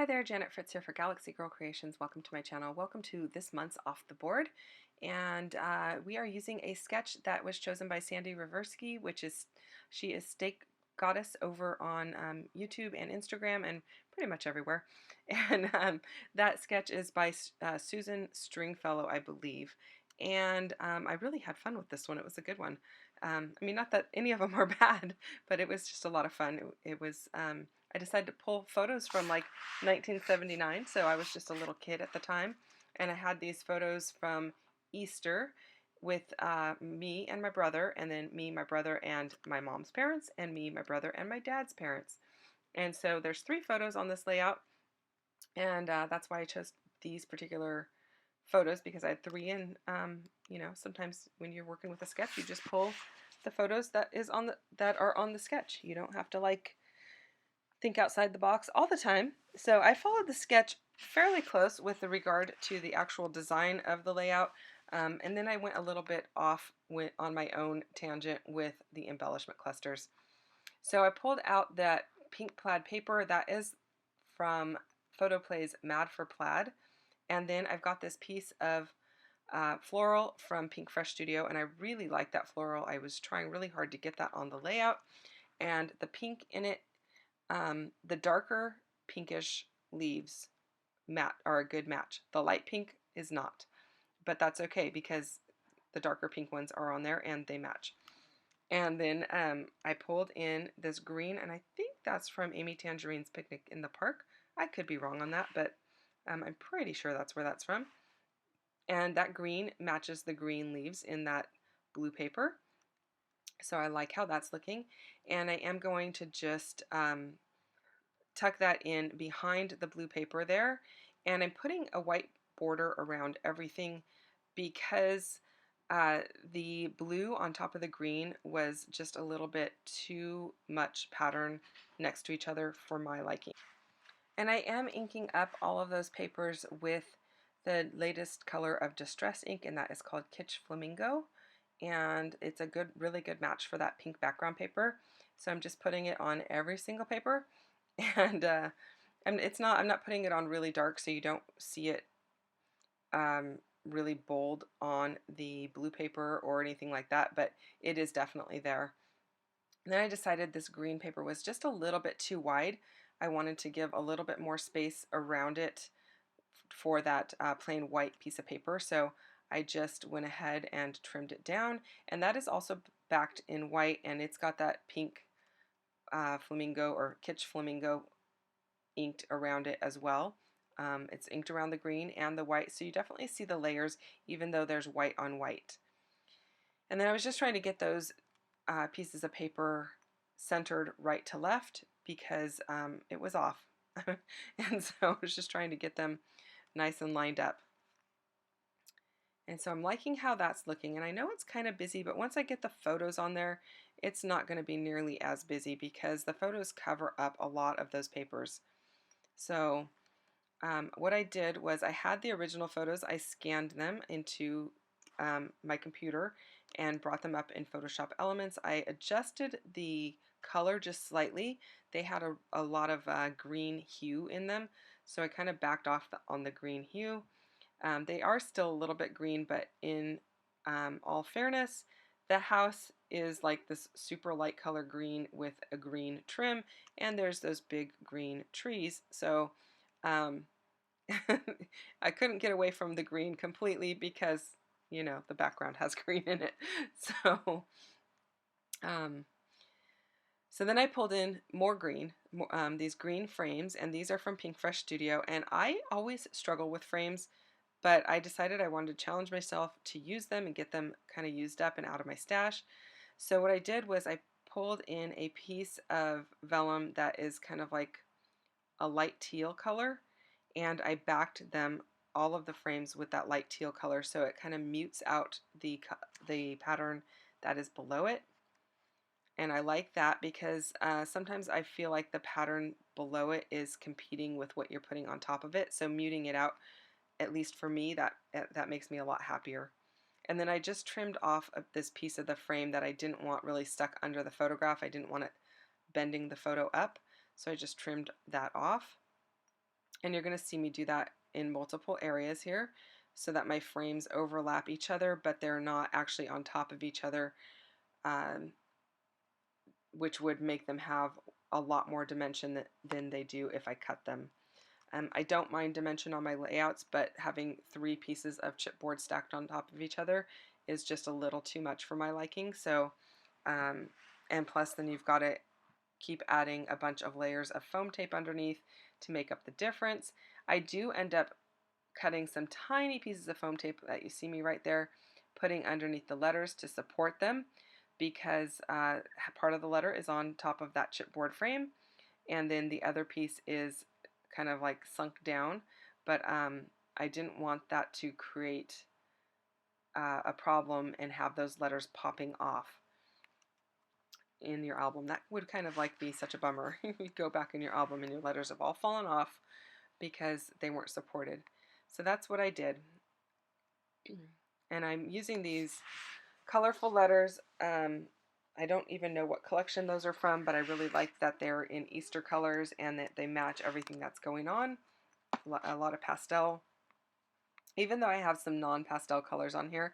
Hi there, Janet Fritz here for Galaxy Girl Creations. Welcome to my channel. Welcome to this month's Off the Board. And we are using a sketch that was chosen by Sandy Reversky, she is Steak Goddess over on YouTube and Instagram and pretty much everywhere. And that sketch is by Susan Stringfellow, I believe. And I really had fun with this one. It was a good one. I mean, not that any of them are bad, but it was just a lot of fun. It was. I decided to pull photos from like 1979, so I was just a little kid at the time, and I had these photos from Easter with me and my brother, and then me, my brother, and my mom's parents, and me, my brother, and my dad's parents. And so there's 3 photos on this layout, and that's why I chose these particular photos, because I had 3, and sometimes when you're working with a sketch, you just pull the photos that are on the sketch. You don't have to like think outside the box all the time. So I followed the sketch fairly close with regard to the actual design of the layout, and then I went a little bit off on my own tangent with the embellishment clusters. So I pulled out that pink plaid paper that is from Photoplay's Mad for Plaid, and then I've got this piece of floral from Pink Fresh Studio, and I really like that floral. I was trying really hard to get that on the layout, and the pink in it, the darker pinkish leaves are a good match. The light pink is not, but that's okay because the darker pink ones are on there and they match. And then I pulled in this green, and I think that's from Amy Tangerine's Picnic in the Park. I could be wrong on that, but I'm pretty sure that's where that's from. And that green matches the green leaves in that blue paper. So I like how that's looking. And I am going to just tuck that in behind the blue paper there, and I'm putting a white border around everything because the blue on top of the green was just a little bit too much pattern next to each other for my liking. And I am inking up all of those papers with the latest color of Distress ink, and that is called Kitsch Flamingo, and it's a really good match for that pink background paper. So I'm just putting it on every single paper, and I'm not putting it on really dark so you don't see it really bold on the blue paper or anything like that, but it is definitely there. And then I decided this green paper was just a little bit too wide. I wanted to give a little bit more space around it for that plain white piece of paper, so I just went ahead and trimmed it down, and that is also backed in white, and it's got that pink flamingo or Kitsch Flamingo inked around it as well. It's inked around the green and the white, so you definitely see the layers even though there's white on white. And then I was just trying to get those pieces of paper centered right to left because it was off. And so I was just trying to get them nice and lined up. And so I'm liking how that's looking, and I know it's kind of busy, but once I get the photos on there, it's not going to be nearly as busy because the photos cover up a lot of those papers. So what I did was I had the original photos, I scanned them into my computer and brought them up in Photoshop Elements. I adjusted the color just slightly. They had a lot of green hue in them, so I kind of backed off on the green hue. They are still a little bit green, but in all fairness, the house is like this super light color green with a green trim, and there's those big green trees. So I couldn't get away from the green completely because, you know, the background has green in it. So, so then I pulled in more green, these green frames, and these are from Pink Fresh Studio. And I always struggle with frames, but I decided I wanted to challenge myself to use them and get them kind of used up and out of my stash. So what I did was I pulled in a piece of vellum that is kind of like a light teal color, and I backed them, all of the frames, with that light teal color, so it kind of mutes out the pattern that is below it. And I like that because sometimes I feel like the pattern below it is competing with what you're putting on top of it, so muting it out, at least for me, that makes me a lot happier. And then I just trimmed off of this piece of the frame that I didn't want really stuck under the photograph. I didn't want it bending the photo up, so I just trimmed that off. And you're going to see me do that in multiple areas here so that my frames overlap each other, but they're not actually on top of each other, um, which would make them have a lot more dimension than they do if I cut them. I don't mind dimension on my layouts, but having 3 pieces of chipboard stacked on top of each other is just a little too much for my liking. So, and plus then you've got to keep adding a bunch of layers of foam tape underneath to make up the difference. I do end up cutting some tiny pieces of foam tape that you see me right there, putting underneath the letters to support them, because part of the letter is on top of that chipboard frame, and then the other piece is kind of like sunk down, but I didn't want that to create a problem and have those letters popping off in your album. That would kind of like be such a bummer. You go back in your album and your letters have all fallen off because they weren't supported. So that's what I did. And I'm using these colorful letters. I don't even know what collection those are from, but I really like that they're in Easter colors and that they match everything that's going on. A lot of pastel. Even though I have some non-pastel colors on here,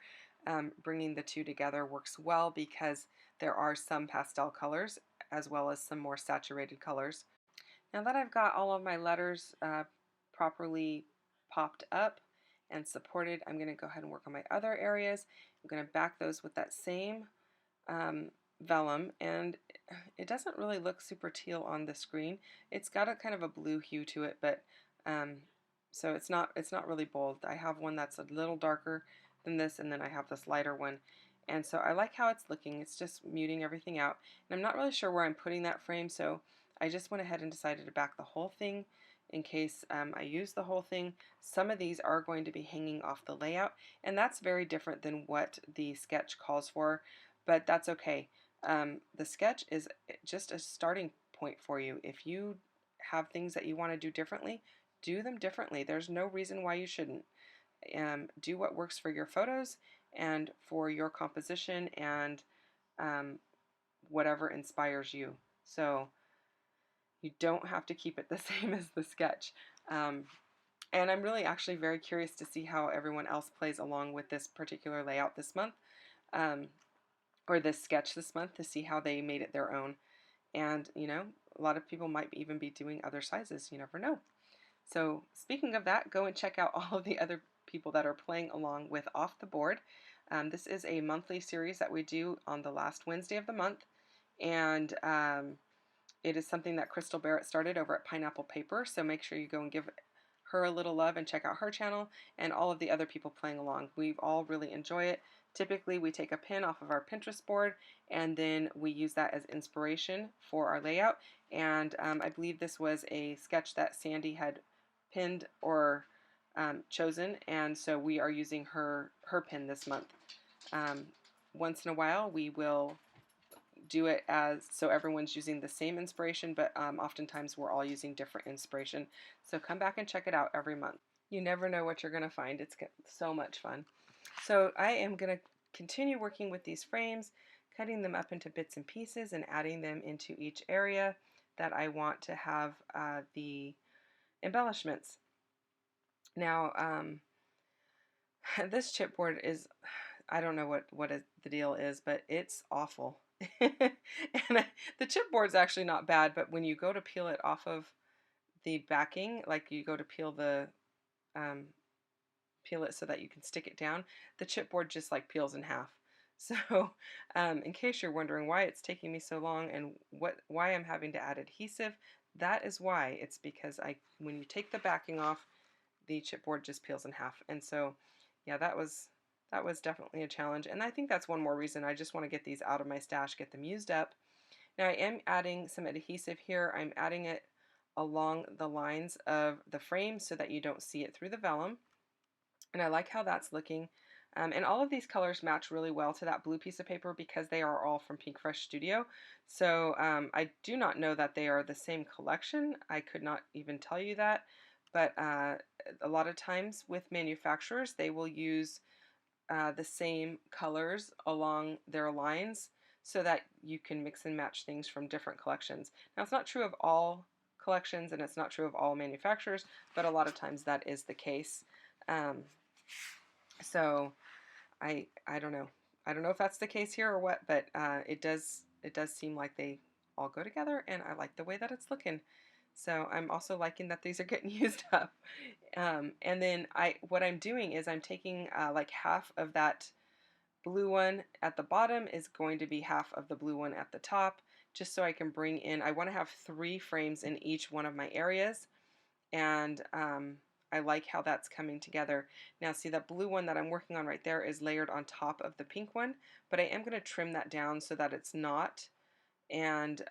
bringing the two together works well because there are some pastel colors as well as some more saturated colors. Now that I've got all of my letters properly popped up and supported, I'm going to go ahead and work on my other areas. I'm going to back those with that same vellum, and it doesn't really look super teal on the screen. It's got a kind of a blue hue to it, but so it's not really bold. I have one that's a little darker than this, and then I have this lighter one. And so I like how it's looking. It's just muting everything out. And I'm not really sure where I'm putting that frame, so I just went ahead and decided to back the whole thing in case I use the whole thing. Some of these are going to be hanging off the layout, and that's very different than what the sketch calls for, but that's okay. The sketch is just a starting point for you. If you have things that you want to do differently, do them differently. There's no reason why you shouldn't. Do what works for your photos and for your composition and whatever inspires you. So you don't have to keep it the same as the sketch. And I'm really actually very curious to see how everyone else plays along with this particular layout this month, or this sketch this month, to see how they made it their own. And, you know, a lot of people might even be doing other sizes. You never know. So speaking of that, go and check out all of the other people that are playing along with Off the Board. This is a monthly series that we do on the last Wednesday of the month. And it is something that Crystal Barrett started over at Pineapple Paper, so make sure you go and give her a little love and check out her channel and all of the other people playing along. We all really enjoy it. Typically, we take a pin off of our Pinterest board and then we use that as inspiration for our layout. And I believe this was a sketch that Sandy had pinned or chosen, and so we are using her pin this month. Once in a while, we will do it as so everyone's using the same inspiration, but oftentimes we're all using different inspiration. So come back and check it out every month. You never know what you're going to find. It's so much fun. So I am going to continue working with these frames, cutting them up into bits and pieces and adding them into each area that I want to have the embellishments. Now, this chipboard is, I don't know what the deal is, but it's awful. And the chipboard's actually not bad, but when you go to peel it off of the backing, like you go to peel it so that you can stick it down, the chipboard just like peels in half. So in case you're wondering why it's taking me so long and why I'm having to add adhesive, that is why. It's because when you take the backing off, the chipboard just peels in half. And so yeah, that was definitely a challenge, and I think that's one more reason I just want to get these out of my stash, get them used up. Now I am adding some adhesive here. I'm adding it along the lines of the frame so that you don't see it through the vellum, and I like how that's looking. And all of these colors match really well to that blue piece of paper because they are all from Pink Fresh Studio. So I do not know that they are the same collection. I could not even tell you that, but a lot of times with manufacturers, they will use the same colors along their lines so that you can mix and match things from different collections. Now, it's not true of all collections, and it's not true of all manufacturers, but a lot of times that is the case. So I don't know. I don't know if that's the case here or what, but it does seem like they all go together, and I like the way that it's looking. So I'm also liking that these are getting used up. And then what I'm doing is I'm taking like half of that blue one at the bottom is going to be half of the blue one at the top, just so I can bring in, I want to have 3 frames in each one of my areas, and I like how that's coming together. Now see, that blue one that I'm working on right there is layered on top of the pink one, but I am going to trim that down so that it's not, and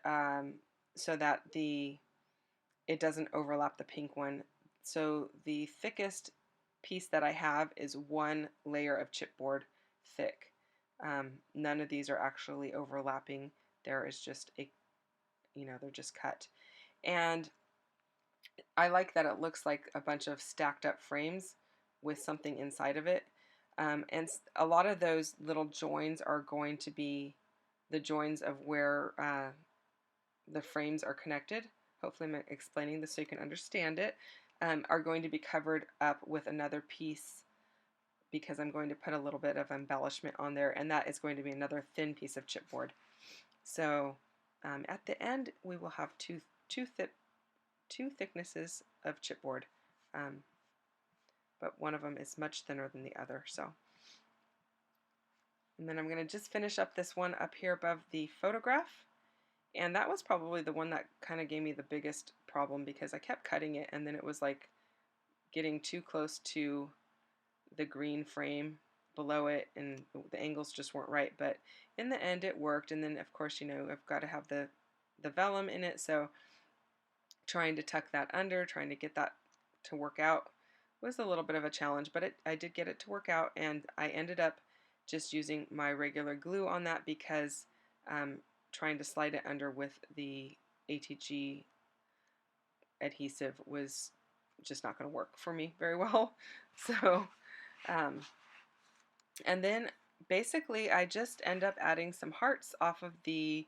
so that it doesn't overlap the pink one. So the thickest piece that I have is 1 layer of chipboard thick. None of these are actually overlapping. There is just they're just cut. And I like that it looks like a bunch of stacked up frames with something inside of it. And a lot of those little joins are going to be the joins of where the frames are connected. Hopefully I'm explaining this so you can understand it. Are going to be covered up with another piece, because I'm going to put a little bit of embellishment on there, and that is going to be another thin piece of chipboard. So at the end we will have two thicknesses of chipboard, but one of them is much thinner than the other. So, and then I'm going to just finish up this one up here above the photograph, and that was probably the one that kind of gave me the biggest problem, because I kept cutting it and then it was like getting too close to the green frame below it, and the angles just weren't right. But in the end it worked. And then of course, I've got to have the vellum in it, so trying to tuck that under, trying to get that to work out was a little bit of a challenge, but I did get it to work out, and I ended up just using my regular glue on that, because trying to slide it under with the ATG adhesive was just not going to work for me very well. So and then basically I just end up adding some hearts off of the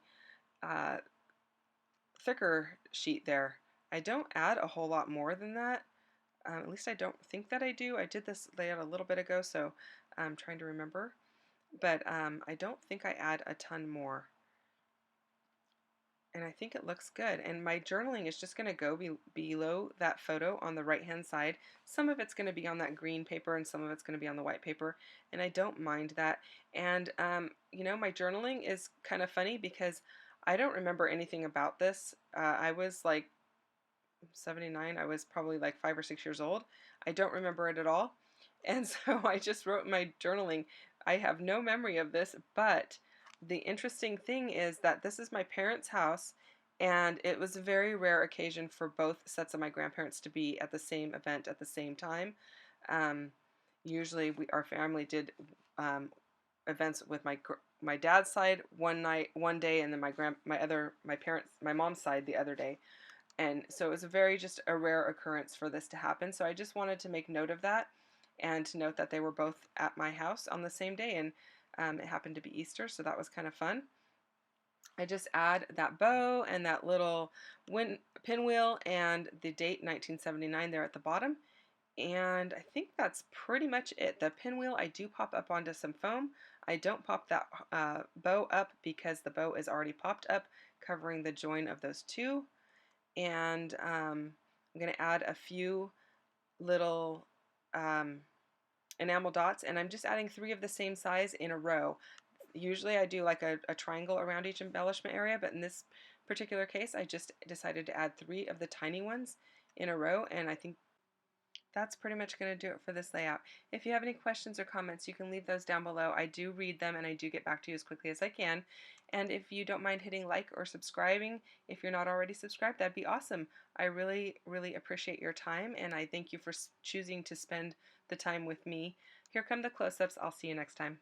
thicker sheet there. I don't add a whole lot more than that. At least I don't think that I do. I did this layout a little bit ago, so I'm trying to remember. But I don't think I add a ton more. And I think it looks good. And my journaling is just going to go below that photo on the right-hand side. Some of it's going to be on that green paper, and some of it's going to be on the white paper. And I don't mind that. And, my journaling is kind of funny, because I don't remember anything about this. I was like 79. I was probably like 5 or 6 years old. I don't remember it at all. And so I just wrote in my journaling, I have no memory of this, but the interesting thing is that this is my parents' house, and it was a very rare occasion for both sets of my grandparents to be at the same event at the same time. Usually our family did events with my dad's side one day, and then my mom's side the other day. And so it was just a rare occurrence for this to happen. So I just wanted to make note of that, and to note that they were both at my house on the same day, and it happened to be Easter, so that was kind of fun. I just add that bow and that little pinwheel and the date 1979 there at the bottom. And I think that's pretty much it. The pinwheel I do pop up onto some foam. I don't pop that bow up, because the bow is already popped up, covering the join of those two. And I'm going to add a few little enamel dots, and I'm just adding 3 of the same size in a row. Usually I do like a triangle around each embellishment area, but in this particular case I just decided to add 3 of the tiny ones in a row, and I think that's pretty much going to do it for this layout. If you have any questions or comments, you can leave those down below. I do read them, and I do get back to you as quickly as I can. And if you don't mind hitting like or subscribing, if you're not already subscribed, that'd be awesome. I really, really appreciate your time, and I thank you for choosing to spend the time with me. Here come the close-ups. I'll see you next time.